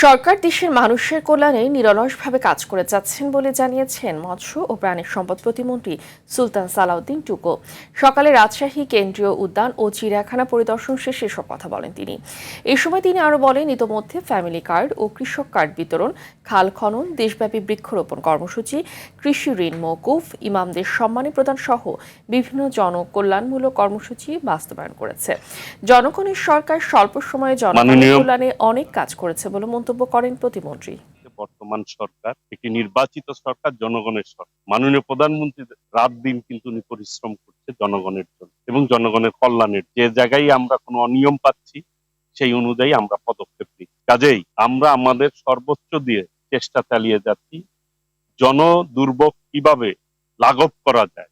সরকার দেশের মানুষের কল্যাণে নিরলসভাবে কাজ করে যাচ্ছেন বলে জানিয়েছেন মৎস্য ও প্রাণী সম্পদ প্রতিমন্ত্রী সুলতান সালাউদ্দিন টুকু। সকালে রাজশাহী কেন্দ্রীয় উদ্যান ও চিড়িয়াখানা পরিদর্শন শেষে এসব কথা বলেন তিনি। এ সময় তিনি আরও বলেন, ইতোমধ্যে ফ্যামিলি কার্ড ও কৃষক কার্ড বিতরণ, খাল খনন, দেশব্যাপী বৃক্ষরোপণ কর্মসূচি, কৃষি ঋণ মওকুফ, ইমামদের সম্মানী প্রদান সহ বিভিন্ন জনকল্যাণমূলক কর্মসূচি বাস্তবায়ন করেছে। জনগণের সরকার স্বল্প সময়ে জনগণের কল্যাণে অনেক কাজ করেছে বলে মন্তব্য করেন প্রতিমন্ত্রী। বর্তমান সরকার একটি নির্বাচিত সরকার, জনগণের সরকার। মাননীয় প্রধানমন্ত্রী রাত দিন কিন্তু উনি পরিশ্রম করছে জনগণের জন্য এবং জনগণের কল্যাণের। যে জায়গায় আমরা কোনো অনিয়ম পাচ্ছি সেই অনুযায়ী আমরা পদক্ষেপ নিই। কাজেই আমরা আমাদের সর্বোচ্চ দিয়ে চেষ্টা চালিয়ে যাচ্ছি জন দুর্ভোগ কিভাবে লাঘব করা যায়